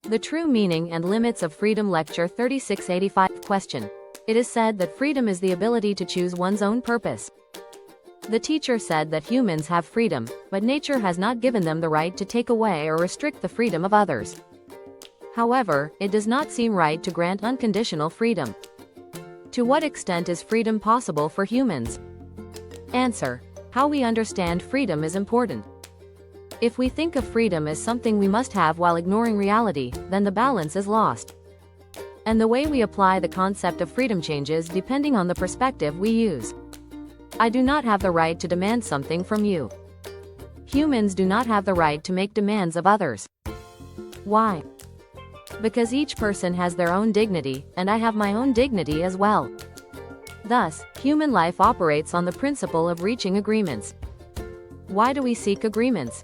The True Meaning and Limits of Freedom Lecture 3685 Question. It is said that freedom is the ability to choose one's own purpose. The teacher said that humans have freedom, but nature has not given them the right to take away or restrict the freedom of others. However, it does not seem right to grant unconditional freedom. To what extent is freedom possible for humans? Answer. How we understand freedom is important. If we think of freedom as something we must have while ignoring reality, then the balance is lost. And the way we apply the concept of freedom changes depending on the perspective we use. I do not have the right to demand something from you. Humans do not have the right to make demands of others. Why? Because each person has their own dignity, and I have my own dignity as well. Thus, human life operates on the principle of reaching agreements. Why do we seek agreements?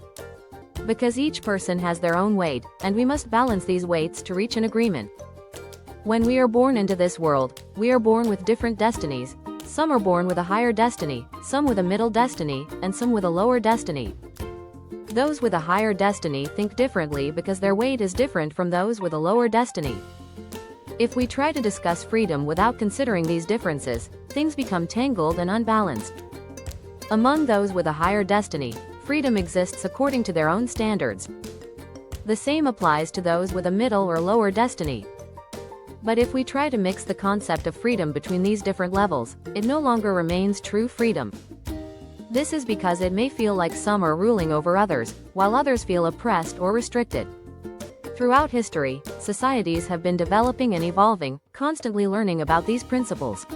Because each person has their own weight, and we must balance these weights to reach an agreement. When we are born into this world, we are born with different destinies. Some are born with a higher destiny, some with a middle destiny, and some with a lower destiny. Those with a higher destiny think differently because their weight is different from those with a lower destiny. If we try to discuss freedom without considering these differences, things become tangled and unbalanced. Among those with a higher destiny, freedom exists according to their own standards. The same applies to those with a middle or lower destiny. But if we try to mix the concept of freedom between these different levels, it no longer remains true freedom. This is because it may feel like some are ruling over others, while others feel oppressed or restricted. Throughout history, societies have been developing and evolving, constantly learning about these principles.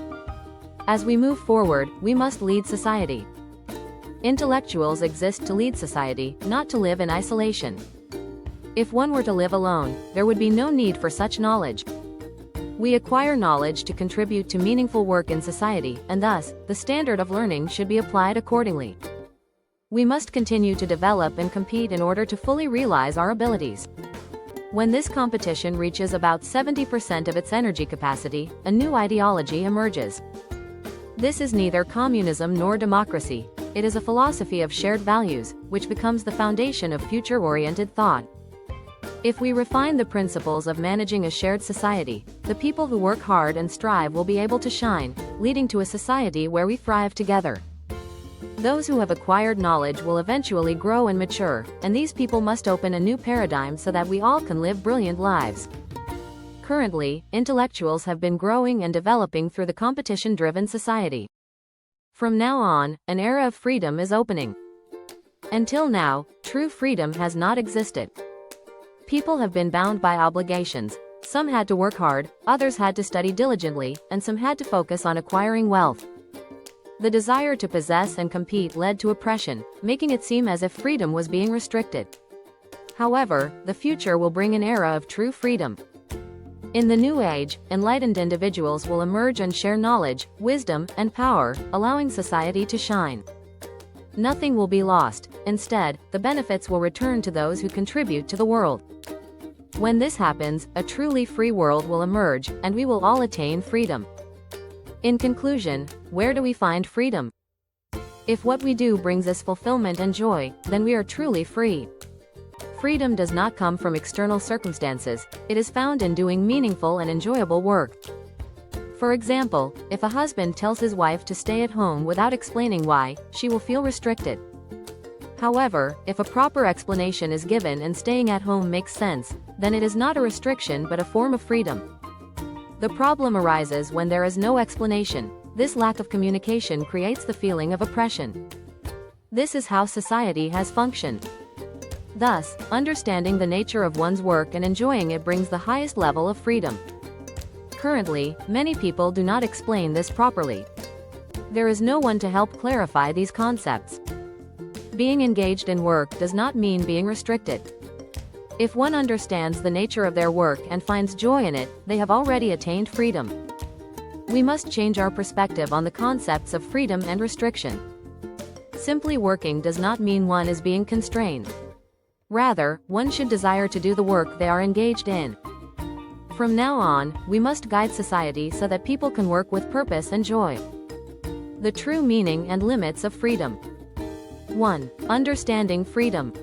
As we move forward, we must lead society. Intellectuals exist to lead society, not to live in isolation. If one were to live alone, there would be no need for such knowledge. We acquire knowledge to contribute to meaningful work in society, and thus, the standard of learning should be applied accordingly. We must continue to develop and compete in order to fully realize our abilities. When this competition reaches about 70% of its energy capacity, a new ideology emerges. This is neither communism nor democracy. It is a philosophy of shared values, which becomes the foundation of future-oriented thought. If we refine the principles of managing a shared society, the people who work hard and strive will be able to shine, leading to a society where we thrive together. Those who have acquired knowledge will eventually grow and mature, and these people must open a new paradigm so that we all can live brilliant lives. Currently, intellectuals have been growing and developing through the competition-driven society. From now on, an era of freedom is opening. Until now, true freedom has not existed. People have been bound by obligations. Some had to work hard, others had to study diligently, and some had to focus on acquiring wealth. The desire to possess and compete led to oppression, making it seem as if freedom was being restricted. However, the future will bring an era of true freedom. In the new age, enlightened individuals will emerge and share knowledge, wisdom, and power, allowing society to shine. Nothing will be lost. Instead, the benefits will return to those who contribute to the world. When this happens, a truly free world will emerge, and we will all attain freedom. In conclusion, where do we find freedom? If what we do brings us fulfillment and joy, then we are truly free. Freedom does not come from external circumstances, it is found in doing meaningful and enjoyable work. For example, if a husband tells his wife to stay at home without explaining why, she will feel restricted. However, if a proper explanation is given and staying at home makes sense, then it is not a restriction but a form of freedom. The problem arises when there is no explanation. This lack of communication creates the feeling of oppression. This is how society has functioned. Thus, understanding the nature of one's work and enjoying it brings the highest level of freedom. Currently, many people do not explain this properly. There is no one to help clarify these concepts. Being engaged in work does not mean being restricted. If one understands the nature of their work and finds joy in it, they have already attained freedom. We must change our perspective on the concepts of freedom and restriction. Simply working does not mean one is being constrained. Rather, one should desire to do the work they are engaged in. From now on, we must guide society so that people can work with purpose and joy. The true meaning and limits of freedom. 1. Understanding freedom.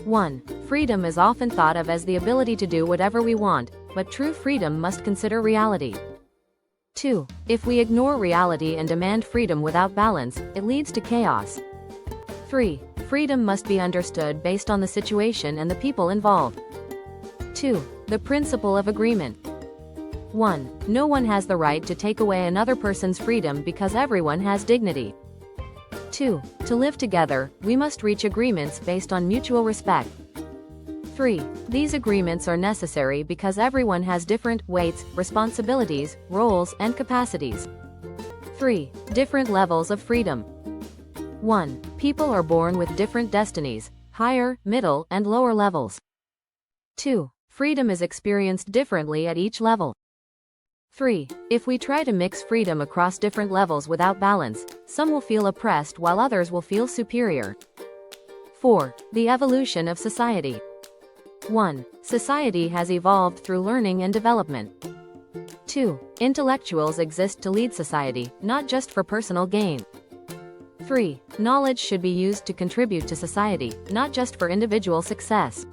1. Freedom is often thought of as the ability to do whatever we want, but true freedom must consider reality. 2. If we ignore reality and demand freedom without balance, it leads to chaos. 3. Freedom must be understood based on the situation and the people involved. 2. The principle of agreement. 1. No one has the right to take away another person's freedom because everyone has dignity. 2. To live together, we must reach agreements based on mutual respect. 3. These agreements are necessary because everyone has different weights, responsibilities, roles, and capacities. 3. Different levels of freedom. 1. People are born with different destinies, higher, middle, and lower levels. 2. Freedom is experienced differently at each level. 3. If we try to mix freedom across different levels without balance, some will feel oppressed while others will feel superior. 4. The evolution of society. 1. Society has evolved through learning and development. 2. Intellectuals exist to lead society, not just for personal gain. 3. Knowledge should be used to contribute to society, not just for individual success.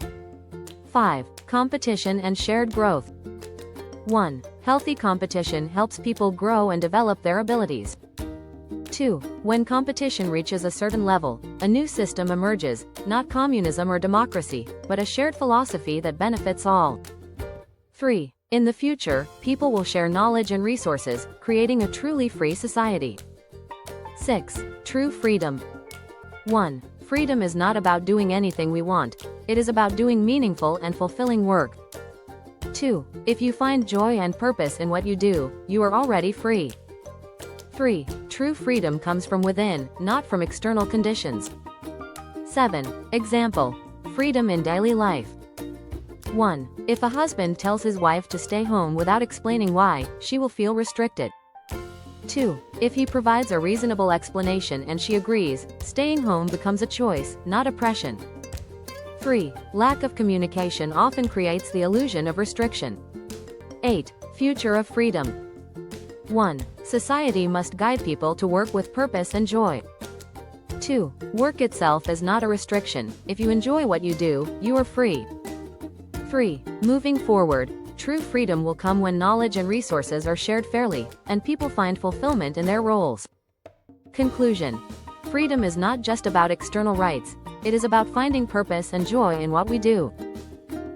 5. Competition and shared growth. 1. Healthy competition helps people grow and develop their abilities. 2. When competition reaches a certain level, a new system emerges, not communism or democracy, but a shared philosophy that benefits all. 3. In the future, people will share knowledge and resources, creating a truly free society. 6. True freedom. 1. Freedom is not about doing anything we want. It is about doing meaningful and fulfilling work. 2. If you find joy and purpose in what you do, you are already free. 3. True freedom comes from within, not from external conditions. 7. Example. Freedom in daily life. 1. If a husband tells his wife to stay home without explaining why, she will feel restricted. 2. If he provides a reasonable explanation and she agrees, staying home becomes a choice, not oppression. 3. Lack of communication often creates the illusion of restriction. 8. Future of freedom. 1. Society must guide people to work with purpose and joy. 2. Work itself is not a restriction. If you enjoy what you do, you are free. 3. Moving forward, true freedom will come when knowledge and resources are shared fairly, and people find fulfillment in their roles. Conclusion. Freedom is not just about external rights. It is about finding purpose and joy in what we do.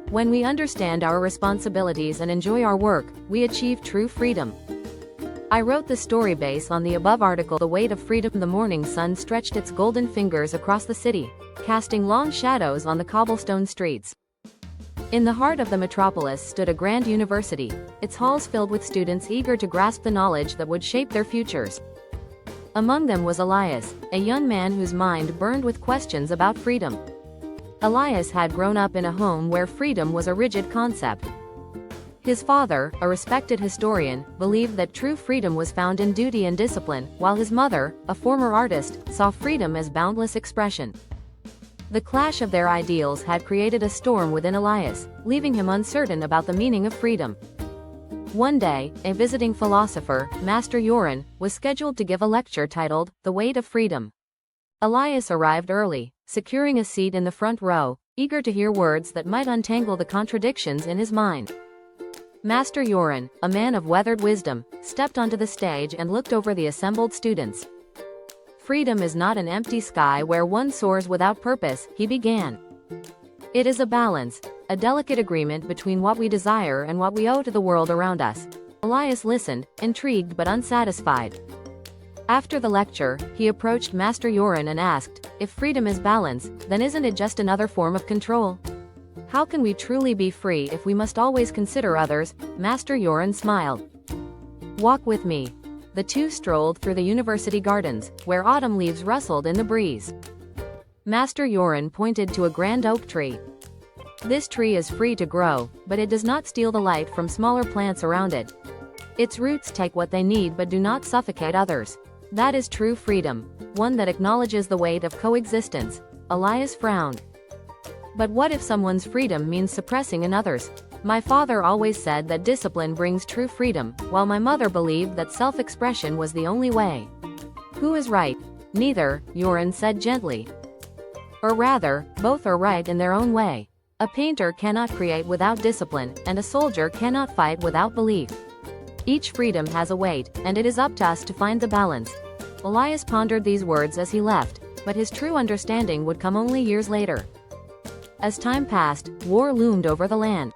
When we understand our responsibilities and enjoy our work, we achieve true freedom. I wrote the story based on the above article. The weight of freedom. The morning sun stretched its golden fingers across the city, casting long shadows on the cobblestone streets. In the heart of the metropolis stood a grand university, its halls filled with students eager to grasp the knowledge that would shape their futures. Among them was Elias, a young man whose mind burned with questions about freedom. Elias had grown up in a home where freedom was a rigid concept. His father, a respected historian, believed that true freedom was found in duty and discipline, while his mother, a former artist, saw freedom as boundless expression. The clash of their ideals had created a storm within Elias, leaving him uncertain about the meaning of freedom. One day, a visiting philosopher, Master CHEON, was scheduled to give a lecture titled, The Weight of Freedom. Elias arrived early, securing a seat in the front row, eager to hear words that might untangle the contradictions in his mind. Master CHEON, a man of weathered wisdom, stepped onto the stage and looked over the assembled students. Freedom is not an empty sky where one soars without purpose, he began. It is a balance, a delicate agreement between what we desire and what we owe to the world around us. Elias listened, intrigued but unsatisfied. After the lecture, he approached Master CHEON and asked, if freedom is balance, then isn't it just another form of control? How can we truly be free if we must always consider others? Master CHEON smiled. Walk with me. The two strolled through the university gardens, where autumn leaves rustled in the breeze. Master CHEON pointed to a grand oak tree. This tree is free to grow, but it does not steal the light from smaller plants around it. Its roots take what they need but do not suffocate others. That is true freedom, one that acknowledges the weight of coexistence. Elias frowned. But what if someone's freedom means suppressing another's? My father always said that discipline brings true freedom, while my mother believed that self-expression was the only way. Who is right? Neither, CHEON said gently. Or rather, both are right in their own way. A painter cannot create without discipline, and a soldier cannot fight without belief. Each freedom has a weight, and it is up to us to find the balance. Elias pondered these words as he left, but his true understanding would come only years later. As time passed, war loomed over the land.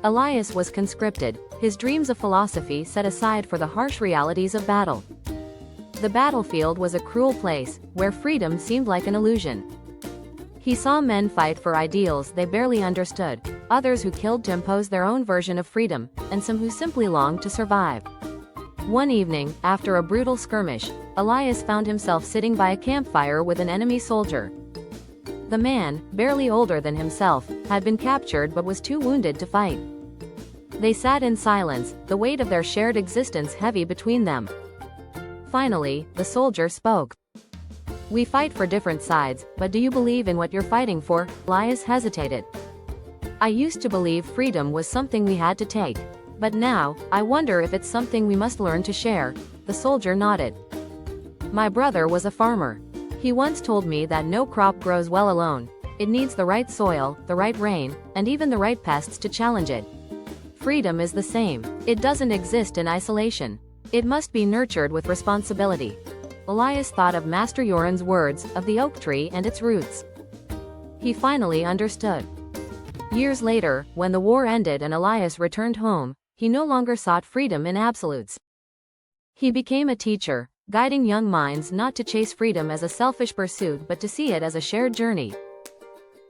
Elias was conscripted, his dreams of philosophy set aside for the harsh realities of battle. The battlefield was a cruel place, where freedom seemed like an illusion. He saw men fight for ideals they barely understood, others who killed to impose their own version of freedom, and some who simply longed to survive. One evening, after a brutal skirmish, Elias found himself sitting by a campfire with an enemy soldier. The man, barely older than himself, had been captured but was too wounded to fight. They sat in silence, the weight of their shared existence heavy between them. Finally, the soldier spoke. "We fight for different sides, but do you believe in what you're fighting for?" Elias hesitated. "I used to believe freedom was something we had to take. But now, I wonder if it's something we must learn to share." The soldier nodded. "My brother was a farmer. He once told me that no crop grows well alone. It needs the right soil, the right rain, and even the right pests to challenge it. Freedom is the same. It doesn't exist in isolation. It must be nurtured with responsibility." Elias thought of Master Yoren's words, of the oak tree and its roots. He finally understood. Years later, when the war ended and Elias returned home, he no longer sought freedom in absolutes. He became a teacher, guiding young minds not to chase freedom as a selfish pursuit but to see it as a shared journey.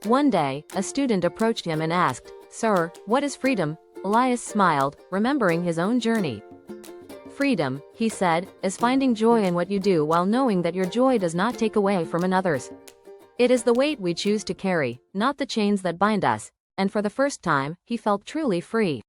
One day, a student approached him and asked, "Sir, what is freedom?" Elias smiled, remembering his own journey. "Freedom," he said, "is finding joy in what you do while knowing that your joy does not take away from another's. It is the weight we choose to carry, not the chains that bind us," and for the first time, he felt truly free.